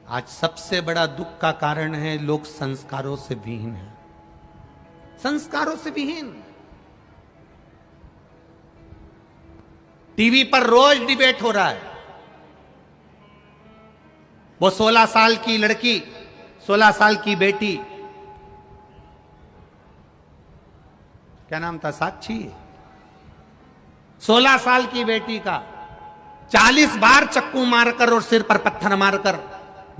आज सबसे बड़ा दुख का कारण है लोग संस्कारों से विहीन हैं, संस्कारों से विहीन। टीवी पर रोज डिबेट हो रहा है। वो 16 साल की लड़की, 16 साल की बेटी, क्या नाम था, साक्षी, 16 साल की बेटी का 40 बार चक्कू मारकर और सिर पर पत्थर मारकर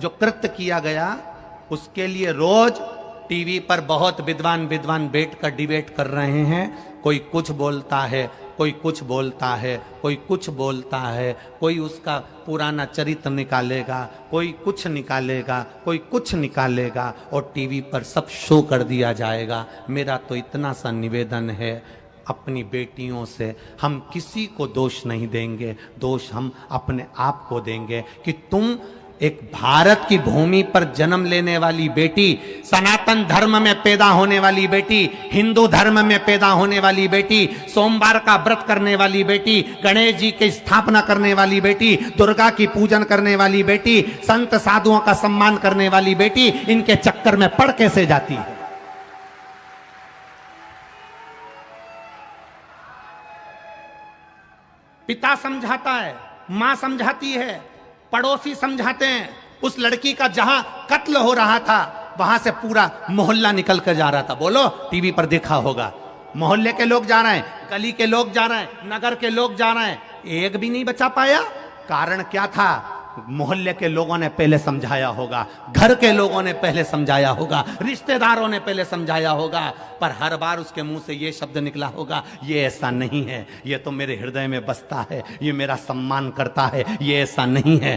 जो कृत्य किया गया, उसके लिए रोज टीवी पर बहुत विद्वान विद्वान बैठकर डिबेट कर रहे हैं। कोई कुछ बोलता है, कोई कुछ बोलता है, कोई कुछ बोलता है, कोई उसका पुराना चरित्र निकालेगा, कोई कुछ निकालेगा, कोई कुछ निकालेगा और टीवी पर सब शो कर दिया जाएगा। मेरा तो इतना सा निवेदन है अपनी बेटियों से, हम किसी को दोष नहीं देंगे, दोष हम अपने आप को देंगे कि तुम एक भारत की भूमि पर जन्म लेने वाली बेटी, सनातन धर्म में पैदा होने वाली बेटी, हिंदू धर्म में पैदा होने वाली बेटी, सोमवार का व्रत करने वाली बेटी, गणेश जी की स्थापना करने वाली बेटी, दुर्गा की पूजन करने वाली बेटी, संत साधुओं का सम्मान करने वाली बेटी, इनके चक्कर में पड़ कैसे जाती है। पिता समझाता है, मां समझाती है, पड़ोसी समझाते हैं। उस लड़की का जहां कत्ल हो रहा था वहां से पूरा मोहल्ला निकल कर जा रहा था। बोलो, टीवी पर देखा होगा, मोहल्ले के लोग जा रहे हैं, गली के लोग जा रहे हैं, नगर के लोग जा रहे हैं, एक भी नहीं बचा पाया। कारण क्या था? मोहल्ले के लोगों ने पहले समझाया होगा, घर के लोगों ने पहले समझाया होगा, रिश्तेदारों ने पहले समझाया होगा, पर हर बार उसके मुंह से ये शब्द निकला होगा, ये ऐसा नहीं है, ये तो मेरे हृदय में बसता है, ये मेरा सम्मान करता है, ये ऐसा नहीं है।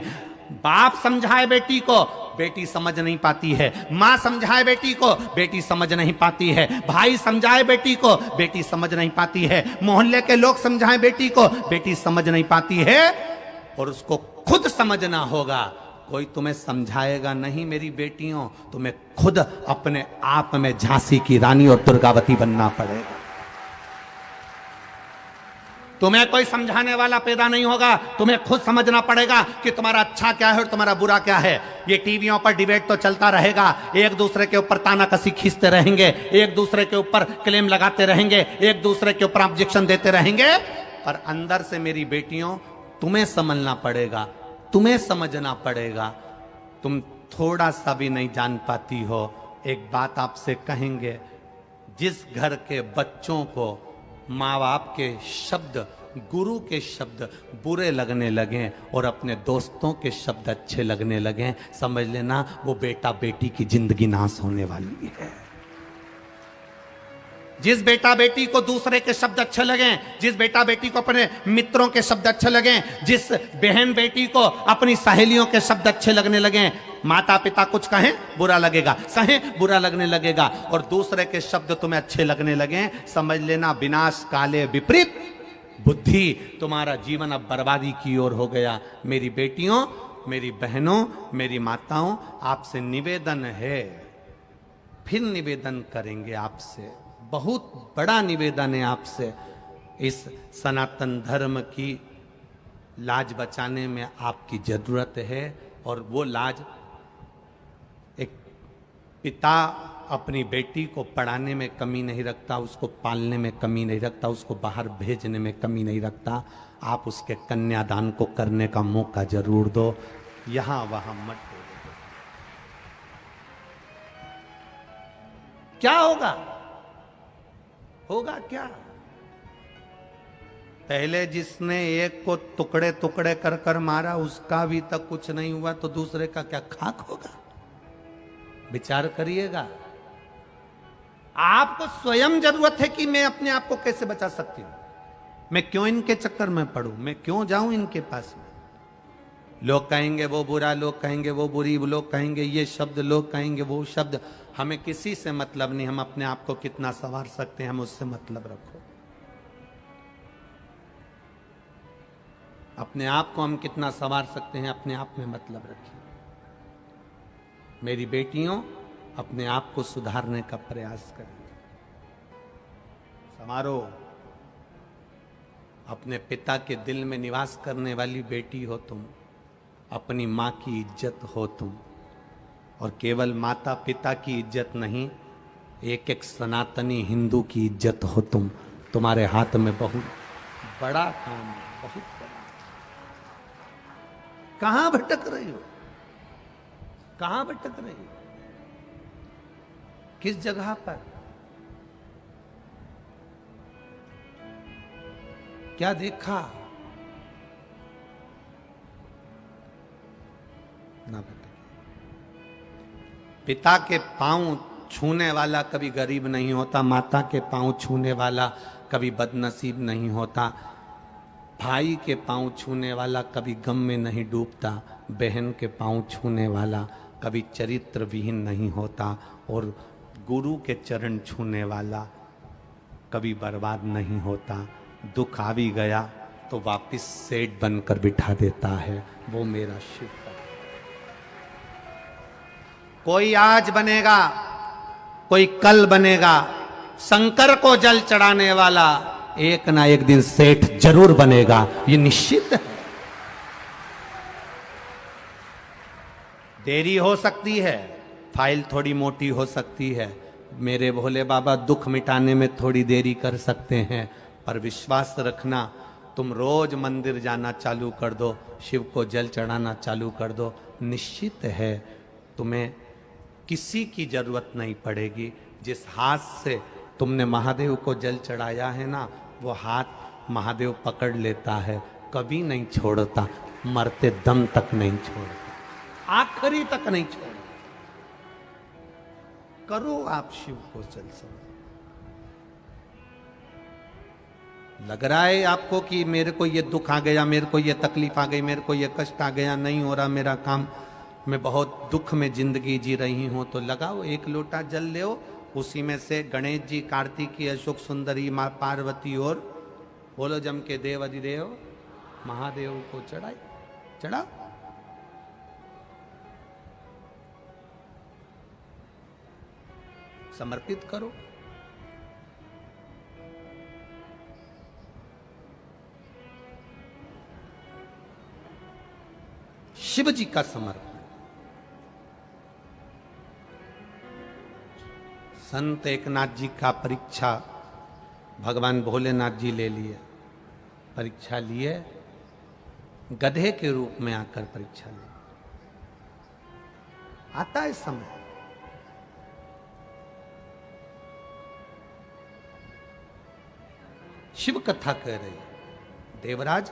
बाप समझाए बेटी को, बेटी समझ नहीं पाती है। मां समझाए बेटी को, बेटी समझ नहीं पाती है। भाई समझाए बेटी को, बेटी समझ नहीं पाती है। मोहल्ले के लोग समझाए बेटी को, बेटी समझ नहीं पाती है। और उसको खुद समझना होगा। कोई तुम्हें समझाएगा नहीं मेरी बेटियों, तुम्हें खुद अपने आप में झांसी की रानी और दुर्गावती बनना पड़ेगा। तुम्हें कोई समझाने वाला पैदा नहीं होगा, तुम्हें खुद समझना पड़ेगा कि तुम्हारा अच्छा क्या है और तुम्हारा बुरा क्या है। ये टीवियों पर डिबेट तो चलता रहेगा, एक दूसरे के ऊपर तानाकसी खींचते रहेंगे, एक दूसरे के ऊपर क्लेम लगाते रहेंगे, एक दूसरे के ऊपर ऑब्जेक्शन देते रहेंगे, पर अंदर से मेरी बेटियों तुम्हें समझना पड़ेगा, तुम्हें समझना पड़ेगा। तुम थोड़ा सा भी नहीं जान पाती हो। एक बात आपसे कहेंगे, जिस घर के बच्चों को माँ बाप के शब्द, गुरु के शब्द बुरे लगने लगे और अपने दोस्तों के शब्द अच्छे लगने लगे, समझ लेना वो बेटा बेटी की जिंदगी नाश होने वाली है। जिस बेटा बेटी को दूसरे के शब्द अच्छे लगे, जिस बेटा बेटी को अपने मित्रों के शब्द अच्छे लगे, जिस बहन बेटी को अपनी सहेलियों के शब्द अच्छे लगने लगे, माता पिता कुछ कहें बुरा लगेगा, सहें बुरा लगने लगेगा, और दूसरे के शब्द तुम्हें अच्छे लगने लगे, समझ लेना विनाश काले विपरीत बुद्धि, तुम्हारा जीवन अब बर्बादी की ओर हो गया। मेरी बेटियों, मेरी बहनों, मेरी माताओं, आपसे निवेदन है, फिर निवेदन करेंगे आपसे, बहुत बड़ा निवेदन है आपसे। इस सनातन धर्म की लाज बचाने में आपकी जरूरत है। और वो लाज, एक पिता अपनी बेटी को पढ़ाने में कमी नहीं रखता, उसको पालने में कमी नहीं रखता, उसको बाहर भेजने में कमी नहीं रखता। आप उसके कन्यादान को करने का मौका जरूर दो, यहां वहां मत दो। क्या होगा? होगा क्या? पहले जिसने एक को टुकड़े टुकड़े कर कर मारा, उसका भी तक कुछ नहीं हुआ, तो दूसरे का क्या खाक होगा? विचार करिएगा। आपको स्वयं जरूरत है कि मैं अपने आप को कैसे बचा सकती हूं, मैं क्यों इनके चक्कर में पड़ूं, मैं क्यों जाऊं इनके पास में। लोग कहेंगे वो बुरा, लोग कहेंगे वो बुरी, लोग कहेंगे ये शब्द, लोग कहेंगे वो शब्द। हमें किसी से मतलब नहीं, हम अपने आप को कितना संवार सकते हैं, हम उससे मतलब रखो। अपने आप को हम कितना संवार सकते हैं, अपने आप में मतलब रखिए। मेरी बेटियों, अपने आप को सुधारने का प्रयास करिए, संवारो। अपने पिता के दिल में निवास करने वाली बेटी हो तुम, अपनी मां की इज्जत हो तुम। और केवल माता पिता की इज्जत नहीं, एक एक सनातनी हिंदू की इज्जत हो तुम। तुम्हारे हाथ में बहुत बड़ा काम है, बहुत बड़ा। कहां भटक रही हो, कहां भटक रही हो, किस जगह पर, क्या देखा? ना भटक। पिता के पांव छूने वाला कभी गरीब नहीं होता, माता के पांव छूने वाला कभी बदनसीब नहीं होता, भाई के पांव छूने वाला कभी गम में नहीं डूबता, बहन के पांव छूने वाला कभी चरित्र विहीन नहीं होता, और गुरु के चरण छूने वाला कभी बर्बाद नहीं होता। दुख आ भी गया तो वापिस सेठ बनकर बिठा देता है, वो मेरा शिव का। कोई आज बनेगा, कोई कल बनेगा, शंकर को जल चढ़ाने वाला एक ना एक दिन सेठ जरूर बनेगा, ये निश्चित है। देरी हो सकती है, फाइल थोड़ी मोटी हो सकती है, मेरे भोले बाबा दुख मिटाने में थोड़ी देरी कर सकते हैं, पर विश्वास रखना, तुम रोज मंदिर जाना चालू कर दो, शिव को जल चढ़ाना चालू कर दो, निश्चित है तुम्हें किसी की जरूरत नहीं पड़ेगी। जिस हाथ से तुमने महादेव को जल चढ़ाया है ना, वो हाथ महादेव पकड़ लेता है, कभी नहीं छोड़ता, मरते दम तक नहीं छोड़ता, आखिरी तक नहीं छोड़ता। करो आप शिव को जल समझ। लग रहा है आपको कि मेरे को ये दुख आ गया, मेरे को ये तकलीफ आ गई, मेरे को ये कष्ट आ गया, नहीं हो रहा मेरा काम, मैं बहुत दुख में जिंदगी जी रही हूं, तो लगाओ एक लोटा जल ले, उसी में से गणेश जी, कार्तिकी, अशोक सुंदरी, मां पार्वती और बोलो जम के देव अधिदेव महादेव को चढ़ाई, चढ़ा। समर्पित करो। शिव जी का समर्पण। संत एकनाथ जी का परीक्षा भगवान भोलेनाथ जी ले लिए, परीक्षा लिए, गधे के रूप में आकर परीक्षा लिए। आता है समय, शिव कथा कह रही है, देवराज